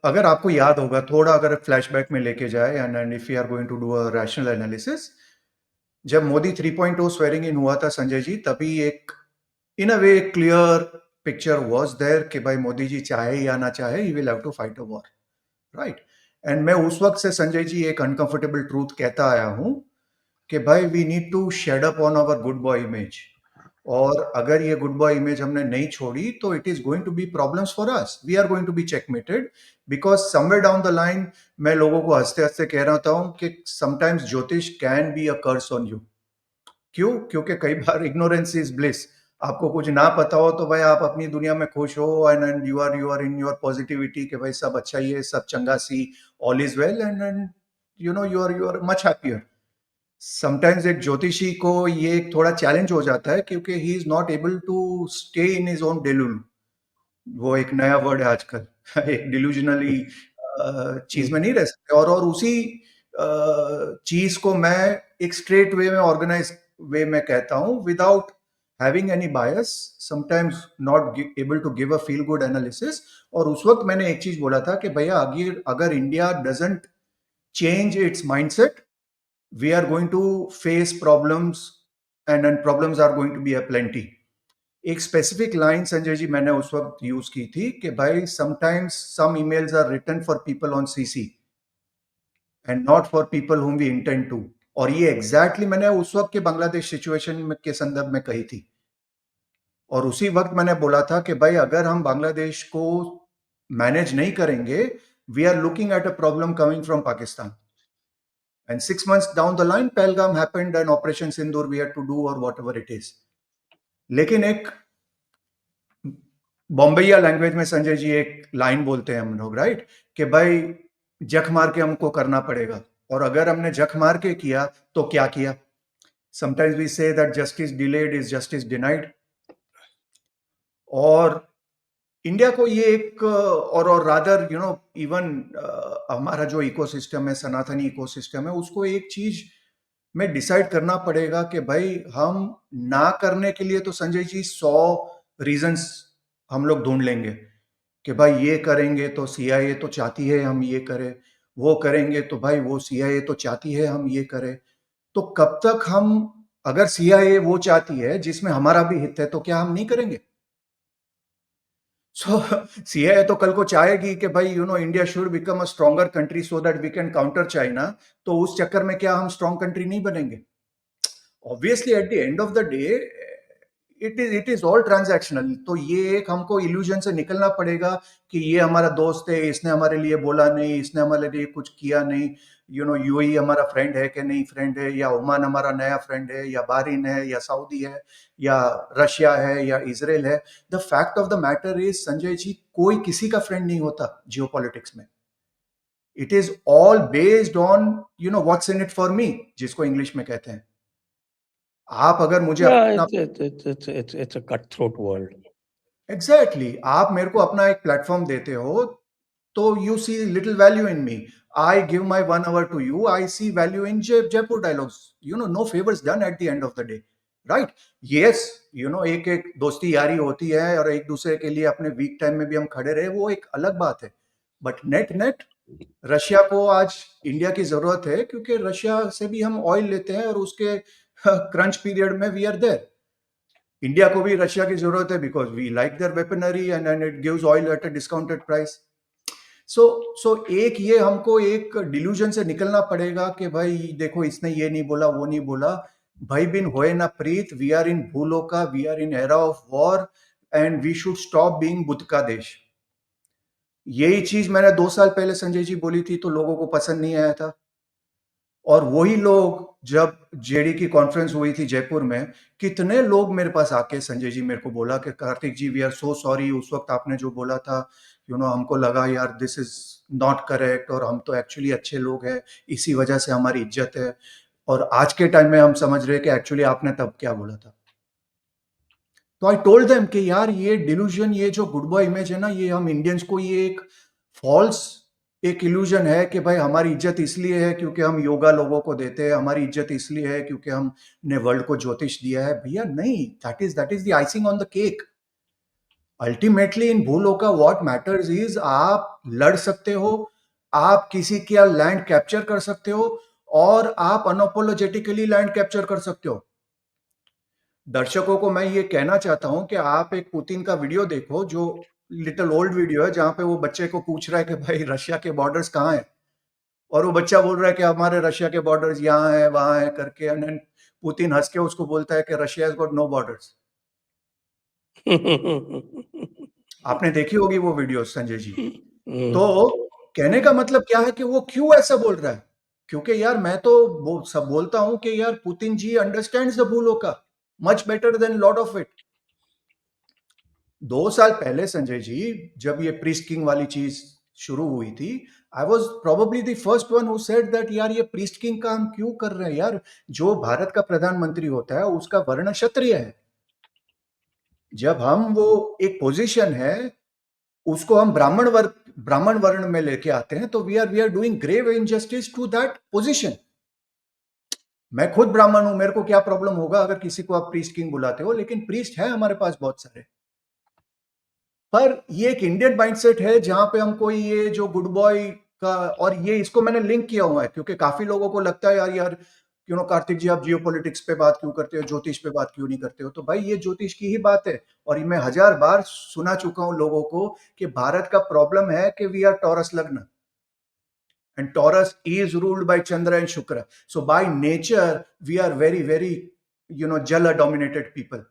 अगर आपको याद होगा, थोड़ा अगर फ्लैशबैक में लेके जाए, and if you are going to do a rational analysis, जब मोदी 3.0 स्वेरिंग इन हुआ था संजय जी, तभी एक in a way clear picture was there कि भाई मोदी जी चाहे या ना चाहे, he will have to fight a war, right. And मैं उस वक्त से संजय जी एक अनकंफर्टेबल ट्रूथ कहता आया हूं कि भाई we need to shed up on our good boy image. और अगर ये गुड बॉय इमेज हमने नहीं छोड़ी तो it is going to be problems for us, we are going to be checkmated, because somewhere down the line मैं लोगों को हंसते हंसते कह रहा हूं कि sometimes jyotish can be a curse on you. क्यों? क्योंकि कई बार इग्नोरेंस इज ब्लिस। आपको कुछ ना पता हो तो भाई आप अपनी दुनिया में खुश हो, and you are in your positivity कि भाई सब अच्छा ही है, सब चंगा सी, all is well, and you are much happier. Sometimes एक ज्योतिषी को ये एक थोड़ा चैलेंज हो जाता है क्योंकि he is not able to stay in his own delulu. वो एक नया वर्ड है आजकल एक डिल्यूजनली चीज में नहीं रह सकते। और उसी चीज को मैं एक स्ट्रेट वे में, ऑर्गेनाइज वे में कहता हूं, without having any bias, sometimes not able to give a feel good analysis. और उस वक्त मैंने एक चीज बोला था कि भैया अगर अगर India doesn't change its mindset, we are going to face problems, and problems are going to be a plenty. एक स्पेसिफिक लाइन संजय जी मैंने उस वक्त यूज की थी कि भाई sometimes some emails are written for people on CC and not for people whom we intend to. और ये एग्जैक्टली exactly मैंने उस वक्त के बांग्लादेश सिचुएशन के संदर्भ में कही थी। और उसी वक्त मैंने बोला था कि भाई अगर हम बांग्लादेश को मैनेज नहीं करेंगे, we are looking at a problem coming from Pakistan. And 6 months down the line, Pahalgam happened and Operation Sindoor we had to do, or whatever it is. लेकिन एक बॉम्बेया लैंग्वेज में संजय जी एक लाइन बोलते हैं हम लोग, राइट, कि भाई जख मार के हमको करना पड़ेगा। और अगर हमने जख मार के किया तो क्या किया? Sometimes we say that justice delayed is justice denied. और इंडिया को ये एक और रादर इवन हमारा जो इकोसिस्टम है, सनातनी इकोसिस्टम है, उसको एक चीज में डिसाइड करना पड़ेगा कि भाई हम ना करने के लिए तो संजय जी 100 रीजंस हम लोग ढूंढ लेंगे कि भाई ये करेंगे तो सीआईए तो चाहती है हम ये करें, वो करेंगे तो भाई वो सीआईए तो चाहती है हम ये करें। तो कब तक हम, अगर सीआईए वो चाहती है जिसमें हमारा भी हित है, तो क्या हम नहीं करेंगे? सो सीएए तो कल को चाहेगी कि भाई India should become a stronger country so that we can counter China. तो उस चक्कर में क्या हम स्ट्रॉन्ग कंट्री नहीं बनेंगे? Obviously eight the end of the day it is all transactional. तो ये एक हमको इल्यूजन से निकलना पड़ेगा कि ये हमारा दोस्त है, इसने हमारे लिए बोला नहीं, इसने हमारे लिए कुछ किया नहीं। यूएई हमारा फ्रेंड है कि नहीं फ्रेंड है, या ओमान हमारा नया फ्रेंड है, या बाहरीन है, या सऊदी है, या रशिया है, या इसराइल है। The fact of the matter is Sanjay ji, कोई किसी का फ्रेंड नहीं होता जियोपॉलिटिक्स में। It is all based on what's in it for me, जिसको इंग्लिश में कहते हैं। आप अगर मुझे Yeah, अपना, it's a cutthroat world. Exactly exactly, आप मेरे को अपना एक प्लेटफॉर्म देते हो तो you see little value in me. I give my 1 hour to you, I see value in Jaipur dialogues. No favours done at the end of the day, right. Yes, एक एक दोस्ती यारी होती है और एक दूसरे के लिए अपने वीक टाइम में भी हम खड़े रहे, वो एक अलग बात है। बट नेट नेट रशिया को आज इंडिया की जरूरत है, क्योंकि रशिया से भी हम ऑयल लेते हैं और उसके क्रंच पीरियड में वी आर देयर। इंडिया को भी रशिया की जरूरत है because we like their weaponry and it gives oil at a discounted price. So so एक ये हमको एक डिल्यूजन से निकलना पड़ेगा कि भाई देखो इसने ये नहीं बोला, वो नहीं बोला। भाई बिन होए ना प्रीत, वी आर इन भूलोका, we are in era of war, and we should stop being Buddha का देश। यही चीज मैंने 2 साल पहले संजय जी बोली थी तो लोगों को पसंद नहीं आया था। और वही लोग, जब जेडी की कॉन्फ्रेंस हुई थी जयपुर में, कितने लोग मेरे पास आके संजय जी मेरे को बोला कि कार्तिक जी वी आर सो सॉरी, उस वक्त आपने जो बोला था हमको लगा यार दिस इज नॉट करेक्ट, और हम तो एक्चुअली अच्छे लोग हैं, इसी वजह से हमारी इज्जत है। और आज के टाइम में हम समझ रहे हैं कि एक्चुअली आपने तब क्या बोला था। तो आई टोल्ड देम कि यार ये डिल्यूजन, ये जो गुड बॉय इमेज है ना, ये हम इंडियंस को ये एक फॉल्स एक इल्यूजन है कि भाई हमारी इज्जत इसलिए है क्योंकि हम योगा लोगों को देते हैं, हमारी इज्जत इसलिए है क्योंकि हमने वर्ल्ड को ज्योतिष दिया है। भैया नहीं, that is the icing on the cake. Ultimately इन भूलों का व्हाट मैटर्स इज आप लड़ सकते हो, आप किसी का लैंड कैप्चर कर सकते हो, और आप अनअपोलोजेटिकली लैंड कैप्चर कर सकते हो। दर्शकों को मैं ये कहना चाहता हूं कि आप एक पुतिन का वीडियो देखो, जो लिटिल ओल्ड वीडियो है, जहां पे वो बच्चे को पूछ रहा है कि भाई रशिया के बॉर्डर्स कहाँ हैं, और वो बच्चा बोल रहा है कि हमारे रशिया के बॉर्डर्स यहाँ है वहां है करके, एंड देन पुतिन हंस के उसको बोलता है कि Russia has got no borders. आपने देखी होगी वो वीडियो संजय जी। तो कहने का मतलब क्या है कि वो क्यों ऐसा बोल रहा है? क्योंकि यार मैं तो सब बोलता हूं कि यार पुतिन जी अंडरस्टैंड्स द भूलों का much better than lot of it. 2 साल पहले संजय जी, जब ये प्रीस्ट किंग वाली चीज शुरू हुई थी, I was probably the first one who said that यार ये प्रीस्ट किंग का हम क्यों कर रहे हैं यार। जो भारत का प्रधानमंत्री होता है उसका वर्ण क्षत्रिय है। जब हम वो एक पोजीशन है, उसको हम ब्राह्मण वर्ण में लेके आते हैं, तो we are doing grave injustice to that position. मैं खुद ब्राह्मण हूं, मेरे को क्या प्रॉब्लम होगा अगर किसी को आप प्रीस्ट किंग बुलाते हो, लेकिन प्रीस्ट है हमारे पास बहुत सारे। पर ये एक इंडियन माइंडसेट है जहां पे हमको ये जो गुड बॉय का, और ये इसको मैंने लिंक किया हुआ है क्योंकि काफी लोगों को लगता है यार यार कार्तिक जी आप जियो पॉलिटिक्स पे बात क्यों करते हो, ज्योतिष पे बात क्यों नहीं करते हो। तो भाई ये ज्योतिष की ही बात है, और ये मैं 1000 बार सुना चुका हूं लोगों को कि भारत का प्रॉब्लम है कि वी आर टॉरस लग्न, and Taurus is ruled by Chandra and Shukra. So by nature, we are very, very, Jala dominated people.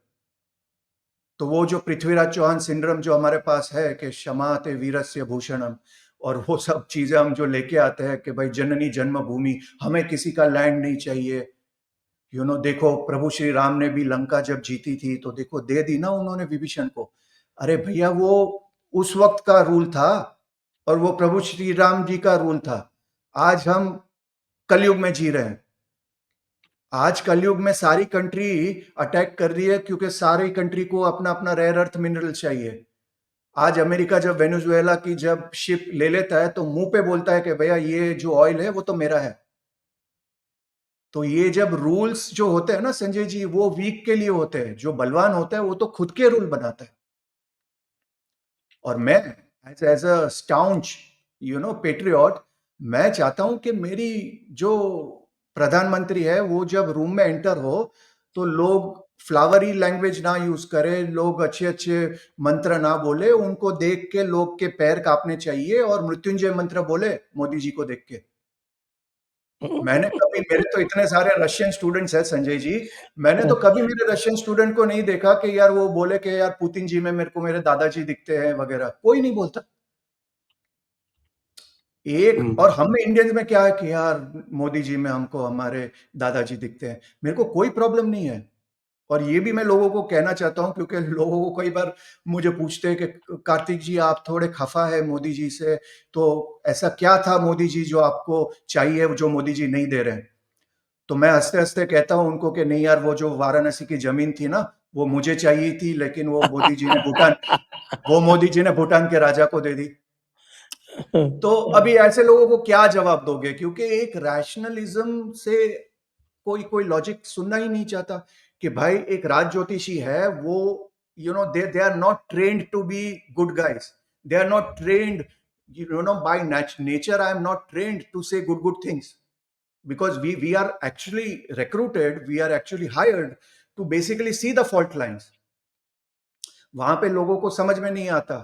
तो वो जो पृथ्वीराज चौहान सिंड्रोम जो हमारे पास है कि क्षमा ते वीरस्य भूषणम, और वो सब चीजें हम जो लेके आते हैं कि भाई जननी जन्मभूमि, हमें किसी का लैंड नहीं चाहिए। देखो प्रभु श्री राम ने भी लंका जब जीती थी तो देखो दे दी ना उन्होंने विभीषण को। अरे भैया वो उस वक्त का रूल था, और वो प्रभु श्री राम जी का रूल था। आज हम कलयुग में जी रहे हैं। आज कलयुग में सारी कंट्री अटैक कर रही है क्योंकि सारी कंट्री को अपना अपना रेयर अर्थ मिनरल चाहिए। आज अमेरिका जब वेनेजुएला की जब शिप ले लेता है तो मुंह पे बोलता है कि भैया ये जो ऑयल है वो तो मेरा है। तो ये जब रूल्स जो होते हैं ना संजय जी, वो वीक के लिए होते हैं, जो बलवान होता है वो तो खुद के रूल बनाता है। और मैं एज अ स्टाउंच पेट्रियट, मैं चाहता हूं कि मेरी जो प्रधानमंत्री है वो जब रूम में एंटर हो तो लोग फ्लावरी लैंग्वेज ना यूज करें, लोग अच्छे अच्छे मंत्र ना बोले, उनको देख के लोग के पैर कांपने चाहिए और मृत्युंजय मंत्र बोले मोदी जी को देख के। मैंने कभी, मेरे तो इतने सारे रशियन स्टूडेंट्स हैं संजय जी, मैंने तो कभी मेरे रशियन स्टूडेंट को नहीं देखा कि यार वो बोले कि यार पुतिन जी में मेरे को मेरे दादाजी दिखते हैं वगैरह, कोई नहीं बोलता। एक और हम में इंडियंस में क्या है कि यार मोदी जी में हमको हमारे दादाजी दिखते हैं, मेरे को कोई प्रॉब्लम नहीं है। और ये भी मैं लोगों को कहना चाहता हूं क्योंकि लोगों को कई बार मुझे पूछते हैं कि कार्तिक जी आप थोड़े खफा है मोदी जी से, तो ऐसा क्या था मोदी जी जो आपको चाहिए जो मोदी जी नहीं दे रहे हैं। तो मैं हंसते हंसते कहता हूं उनको कि नहीं यार, वो जो वाराणसी की जमीन थी ना वो मुझे चाहिए थी, लेकिन वो मोदी जी ने भूटान के राजा को दे दी। तो अभी ऐसे लोगों को क्या जवाब दोगे, क्योंकि एक रैशनलिज्म से कोई कोई लॉजिक सुनना ही नहीं चाहता कि भाई एक राज ज्योतिषी है, वो they are not trained to be good guys, they are not trained, by nature I am not trained to say good things, because we are actually recruited, we are actually hired to basically see the fault lines। वहां पे लोगों को समझ में नहीं आता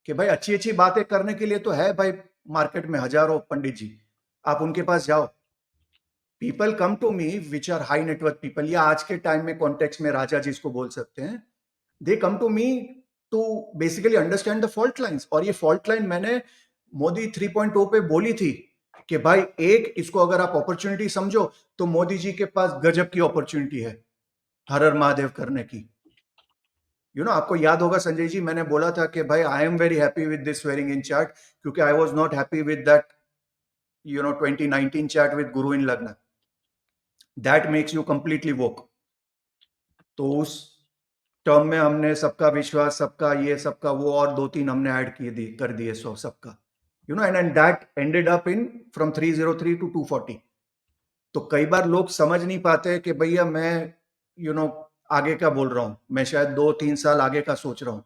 कि भाई अच्छी अच्छी बातें करने के लिए तो है भाई, मार्केट में हजारों पंडित जी, आप उनके पास जाओ। People come to me which are high network people, या आज के टाइम में कॉन्टेक्स्ट में राजा जिसको बोल सकते हैं, they come to me to basically understand the fault lines. और ये फॉल्ट लाइन मैंने मोदी 3.0 पे बोली थी कि भाई एक इसको अगर आप अपॉर्चुनिटी समझो तो मोदी जी के पास गजब की अपॉर्चुनिटी है हर हर महादेव करने की। आपको याद होगा संजय जी, मैंने बोला था कि भाई I am very happy with this swearing in chart, क्योंकि I was not happy with that 2019 chart with Guru in लग्न, that makes you completely woke. तो उस टर्म में हमने सबका विश्वास, सबका ये, सबका वो, और 2-3 हमने ऐड किए दिए कर दिए, सो सबका and that ended up in from 303 to 240। तो कई बार लोग समझ नहीं पाते कि भैया मैं आगे का बोल रहा हूं, मैं शायद 2-3 साल आगे का सोच रहा हूं।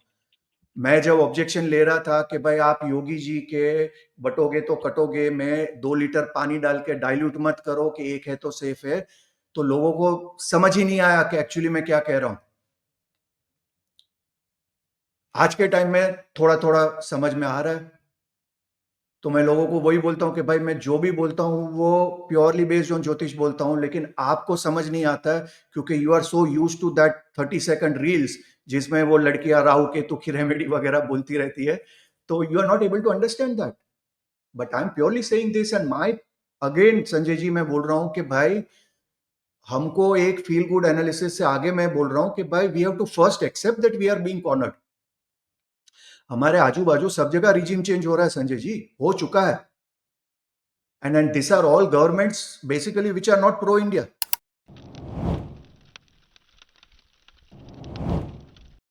मैं जब ऑब्जेक्शन ले रहा था कि भाई आप योगी जी के बटोगे तो कटोगे में 2 लीटर पानी डाल के डाइल्यूट मत करो कि एक है तो सेफ है, तो लोगों को समझ ही नहीं आया कि एक्चुअली मैं क्या कह रहा हूं। आज के टाइम में थोड़ा थोड़ा समझ में आ रहा है, तो मैं लोगों को वही बोलता हूँ कि भाई मैं जो भी बोलता हूँ वो प्योरली बेस्ड ऑन ज्योतिष बोलता हूँ, लेकिन आपको समझ नहीं आता है क्योंकि you are so use to that 30 second reels जिसमें वो लड़कियां राहु केतु की रेमेडी वगैरह बोलती रहती है, तो you are not able to understand that. But I am purely saying this and my, again Sanjay ji मैं बोल रहा हूं कि भाई हमको एक फील गुड एनालिसिस से आगे मैं बोल रहा हूं कि भाई we have to first accept that we are being cornered. हमारे आजू बाजू सब जगह रिजीम चेंज हो रहा है संजय जी, हो चुका है, and these are all governments basically which are not pro India.